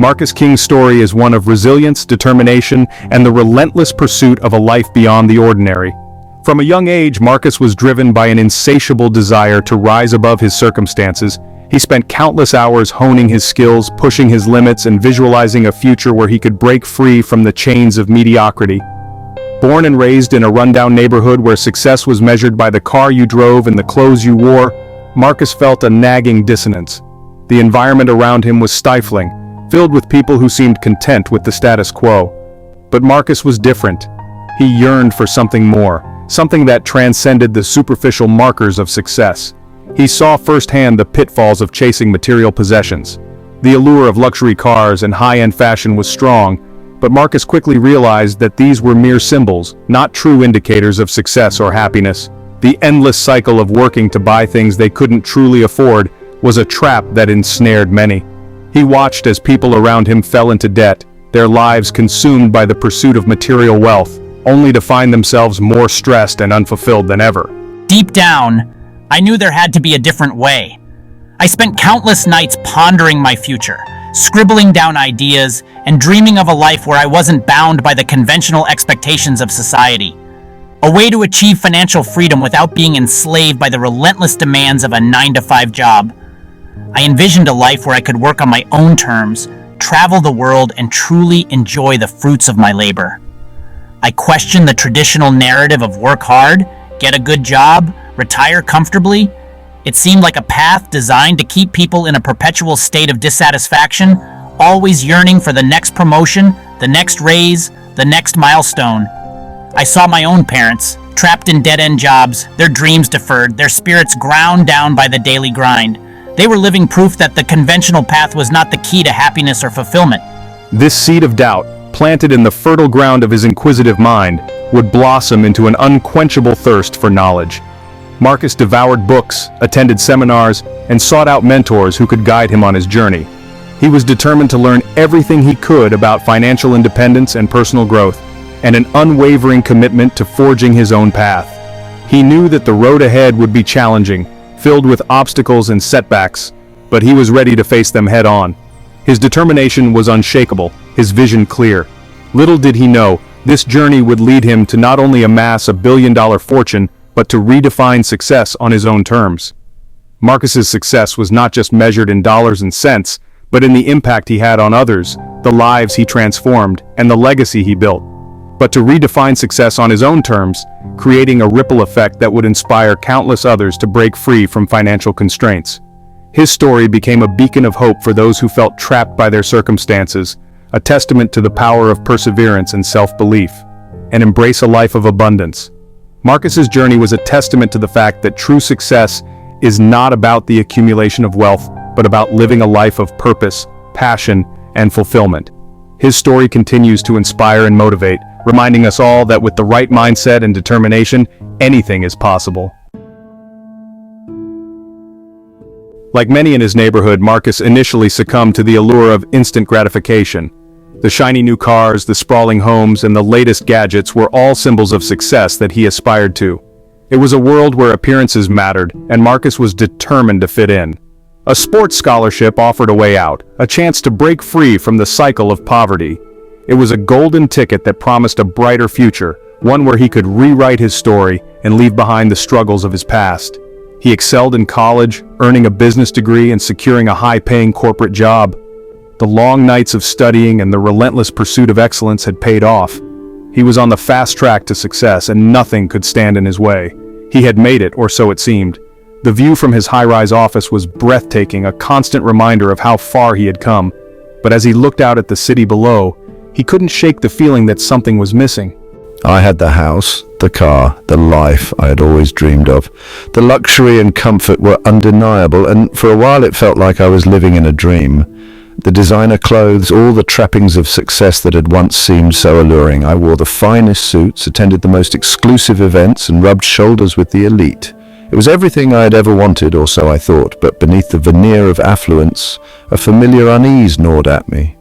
Marcus King's story is one of resilience, determination, and the relentless pursuit of a life beyond the ordinary. From a young age, Marcus was driven by an insatiable desire to rise above his circumstances. He spent countless hours honing his skills, pushing his limits, and visualizing a future where he could break free from the chains of mediocrity. Born and raised in a rundown neighborhood where success was measured by the car you drove and the clothes you wore, Marcus felt a nagging dissonance. The environment around him was stifling, filled with people who seemed content with the status quo. But Marcus was different. He yearned for something more, something that transcended the superficial markers of success. He saw firsthand the pitfalls of chasing material possessions. The allure of luxury cars and high-end fashion was strong, but Marcus quickly realized that these were mere symbols, not true indicators of success or happiness. The endless cycle of working to buy things they couldn't truly afford was a trap that ensnared many. He watched as people around him fell into debt, their lives consumed by the pursuit of material wealth, only to find themselves more stressed and unfulfilled than ever. Deep down, I knew there had to be a different way. I spent countless nights pondering my future, scribbling down ideas, and dreaming of a life where I wasn't bound by the conventional expectations of society. A way to achieve financial freedom without being enslaved by the relentless demands of a 9-to-5 job. I envisioned a life where I could work on my own terms, travel the world, and truly enjoy the fruits of my labor. I questioned the traditional narrative of work hard, get a good job, retire comfortably. It seemed like a path designed to keep people in a perpetual state of dissatisfaction, always yearning for the next promotion, the next raise, the next milestone. I saw my own parents, trapped in dead-end jobs, their dreams deferred, their spirits ground down by the daily grind. They were living proof that the conventional path was not the key to happiness or fulfillment. This seed of doubt, planted in the fertile ground of his inquisitive mind, would blossom into an unquenchable thirst for knowledge. Marcus devoured books, attended seminars, and sought out mentors who could guide him on his journey. He was determined to learn everything he could about financial independence and personal growth, and an unwavering commitment to forging his own path. He knew that the road ahead would be challenging, filled with obstacles and setbacks, but he was ready to face them head-on. His determination was unshakable, his vision clear. Little did he know, this journey would lead him to not only amass a billion-dollar fortune, but to redefine success on his own terms. Marcus's success was not just measured in dollars and cents, but in the impact he had on others, the lives he transformed, and the legacy he built. But to redefine success on his own terms, creating a ripple effect that would inspire countless others to break free from financial constraints. His story became a beacon of hope for those who felt trapped by their circumstances, a testament to the power of perseverance and self-belief, and embrace a life of abundance. Marcus's journey was a testament to the fact that true success is not about the accumulation of wealth, but about living a life of purpose, passion, and fulfillment. His story continues to inspire and motivate, reminding us all that with the right mindset and determination, anything is possible. Like many in his neighborhood, Marcus initially succumbed to the allure of instant gratification. The shiny new cars, the sprawling homes, and the latest gadgets were all symbols of success that he aspired to. It was a world where appearances mattered, and Marcus was determined to fit in. A sports scholarship offered a way out, a chance to break free from the cycle of poverty. It was a golden ticket that promised a brighter future, one where he could rewrite his story and leave behind the struggles of his past. He excelled in college, earning a business degree and securing a high-paying corporate job. The long nights of studying and the relentless pursuit of excellence had paid off. He was on the fast track to success, and nothing could stand in his way. He had made it, or so it seemed. The view from his high-rise office was breathtaking, a constant reminder of how far he had come. But as he looked out at the city below, he couldn't shake the feeling that something was missing. I had the house, the car, the life I had always dreamed of. The luxury and comfort were undeniable, and for a while it felt like I was living in a dream. The designer clothes, all the trappings of success that had once seemed so alluring. I wore the finest suits, attended the most exclusive events, and rubbed shoulders with the elite. It was everything I had ever wanted, or so I thought, but beneath the veneer of affluence, a familiar unease gnawed at me.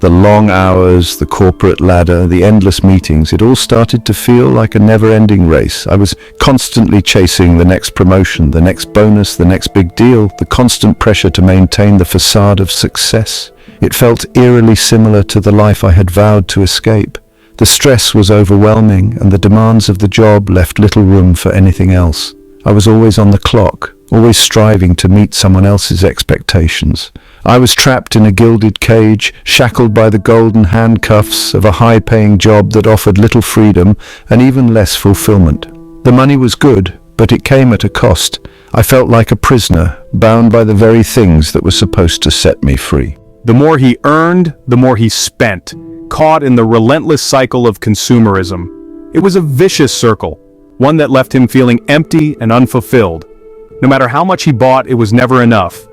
The long hours, the corporate ladder, the endless meetings, it all started to feel like a never-ending race. I was constantly chasing the next promotion, the next bonus, the next big deal, the constant pressure to maintain the facade of success. It felt eerily similar to the life I had vowed to escape. The stress was overwhelming, and the demands of the job left little room for anything else. I was always on the clock, always striving to meet someone else's expectations. I was trapped in a gilded cage, shackled by the golden handcuffs of a high-paying job that offered little freedom and even less fulfillment. The money was good, but it came at a cost. I felt like a prisoner, bound by the very things that were supposed to set me free. The more he earned, the more he spent, caught in the relentless cycle of consumerism. It was a vicious circle, one that left him feeling empty and unfulfilled. No matter how much he bought, it was never enough.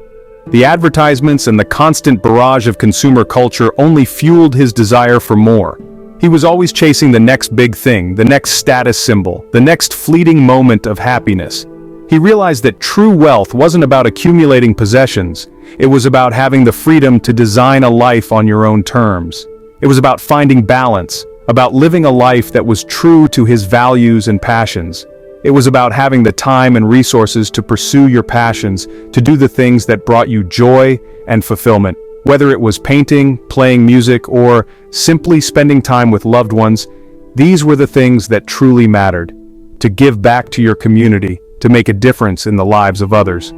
The advertisements and the constant barrage of consumer culture only fueled his desire for more. He was always chasing the next big thing, the next status symbol, the next fleeting moment of happiness. He realized that true wealth wasn't about accumulating possessions. It was about having the freedom to design a life on your own terms. It was about finding balance, about living a life that was true to his values and passions. It was about having the time and resources to pursue your passions, to do the things that brought you joy and fulfillment. Whether it was painting, playing music, or simply spending time with loved ones, these were the things that truly mattered. To give back to your community, to make a difference in the lives of others.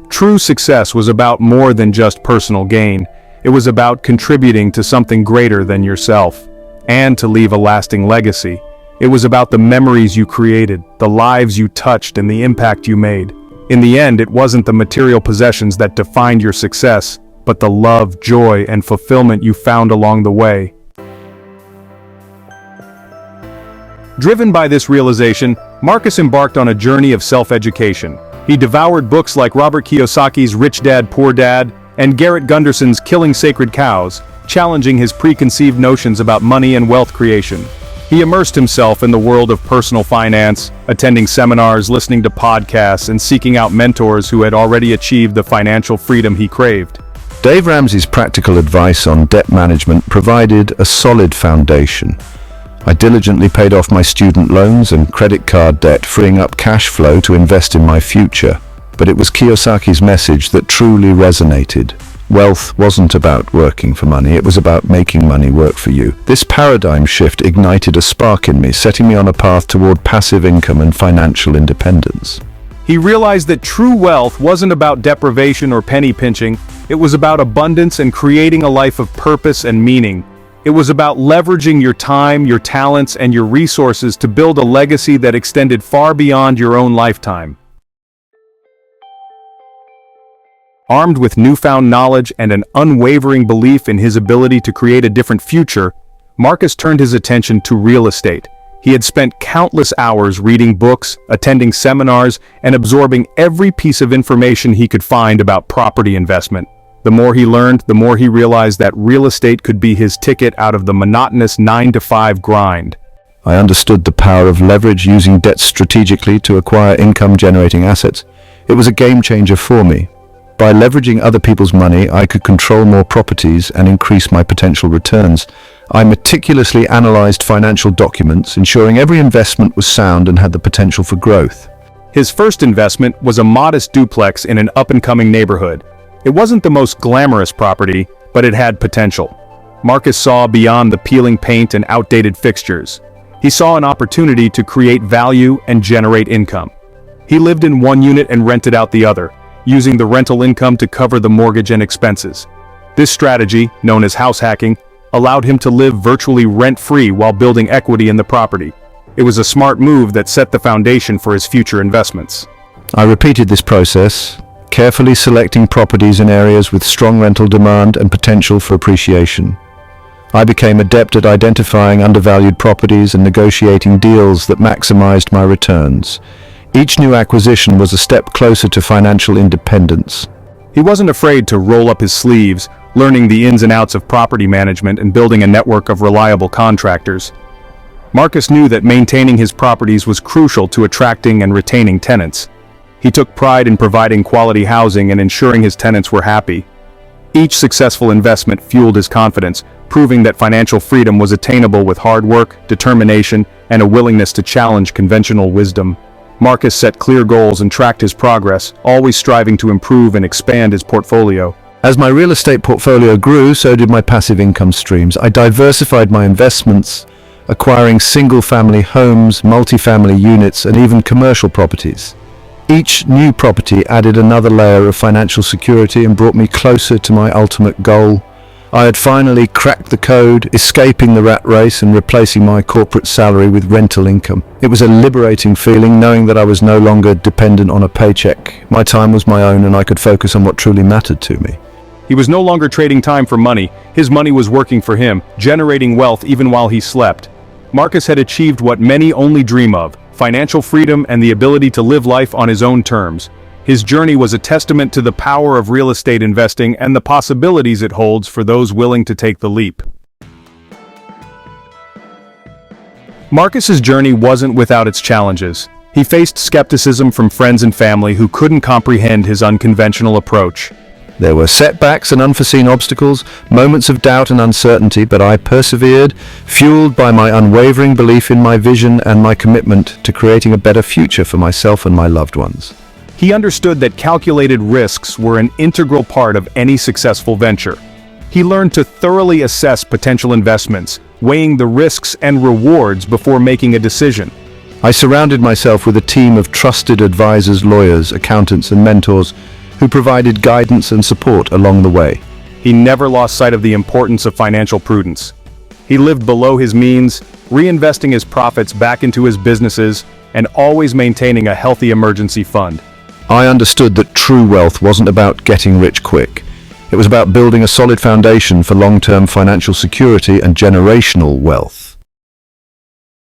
True success was about more than just personal gain. It was about contributing to something greater than yourself, and to leave a lasting legacy. It was about the memories you created, the lives you touched, and the impact you made. In the end, it wasn't the material possessions that defined your success, but the love, joy, and fulfillment you found along the way. Driven by this realization, Marcus embarked on a journey of self-education. He devoured books like Robert Kiyosaki's Rich Dad, Poor Dad, and Garrett Gunderson's Killing Sacred Cows, challenging his preconceived notions about money and wealth creation. He immersed himself in the world of personal finance, attending seminars, listening to podcasts, and seeking out mentors who had already achieved the financial freedom he craved. Dave Ramsey's practical advice on debt management provided a solid foundation. I diligently paid off my student loans and credit card debt, freeing up cash flow to invest in my future. But it was Kiyosaki's message that truly resonated. Wealth wasn't about working for money, it was about making money work for you. This paradigm shift ignited a spark in me, setting me on a path toward passive income and financial independence. He realized that true wealth wasn't about deprivation or penny pinching. It was about abundance and creating a life of purpose and meaning. It was about leveraging your time, your talents, and your resources to build a legacy that extended far beyond your own lifetime. Armed with newfound knowledge and an unwavering belief in his ability to create a different future, Marcus turned his attention to real estate. He had spent countless hours reading books, attending seminars, and absorbing every piece of information he could find about property investment. The more he learned, the more he realized that real estate could be his ticket out of the monotonous 9-to-5 grind. I understood the power of leverage, using debt strategically to acquire income-generating assets. It was a game changer for me. By leveraging other people's money, I could control more properties and increase my potential returns. I meticulously analyzed financial documents, ensuring every investment was sound and had the potential for growth. His first investment was a modest duplex in an up-and-coming neighborhood. It wasn't the most glamorous property, but it had potential. Marcus saw beyond the peeling paint and outdated fixtures. He saw an opportunity to create value and generate income. He lived in one unit and rented out the other, using the rental income to cover the mortgage and expenses. This strategy, known as house hacking, allowed him to live virtually rent-free while building equity in the property. It was a smart move that set the foundation for his future investments. I repeated this process, carefully selecting properties in areas with strong rental demand and potential for appreciation. I became adept at identifying undervalued properties and negotiating deals that maximized my returns. Each new acquisition was a step closer to financial independence. He wasn't afraid to roll up his sleeves, learning the ins and outs of property management and building a network of reliable contractors. Marcus knew that maintaining his properties was crucial to attracting and retaining tenants. He took pride in providing quality housing and ensuring his tenants were happy. Each successful investment fueled his confidence, proving that financial freedom was attainable with hard work, determination, and a willingness to challenge conventional wisdom. Marcus set clear goals and tracked his progress, always striving to improve and expand his portfolio. As my real estate portfolio grew, so did my passive income streams. I diversified my investments, acquiring single-family homes, multifamily units, and even commercial properties. Each new property added another layer of financial security and brought me closer to my ultimate goal. I had finally cracked the code, escaping the rat race and replacing my corporate salary with rental income. It was a liberating feeling knowing that I was no longer dependent on a paycheck. My time was my own and I could focus on what truly mattered to me. He was no longer trading time for money. His money was working for him, generating wealth even while he slept. Marcus had achieved what many only dream of: financial freedom and the ability to live life on his own terms. His journey was a testament to the power of real estate investing and the possibilities it holds for those willing to take the leap. Marcus's journey wasn't without its challenges. He faced skepticism from friends and family who couldn't comprehend his unconventional approach. There were setbacks and unforeseen obstacles, moments of doubt and uncertainty, but I persevered, fueled by my unwavering belief in my vision and my commitment to creating a better future for myself and my loved ones. He understood that calculated risks were an integral part of any successful venture. He learned to thoroughly assess potential investments, weighing the risks and rewards before making a decision. I surrounded myself with a team of trusted advisors, lawyers, accountants, and mentors who provided guidance and support along the way. He never lost sight of the importance of financial prudence. He lived below his means, reinvesting his profits back into his businesses and always maintaining a healthy emergency fund. I understood that true wealth wasn't about getting rich quick. It was about building a solid foundation for long-term financial security and generational wealth.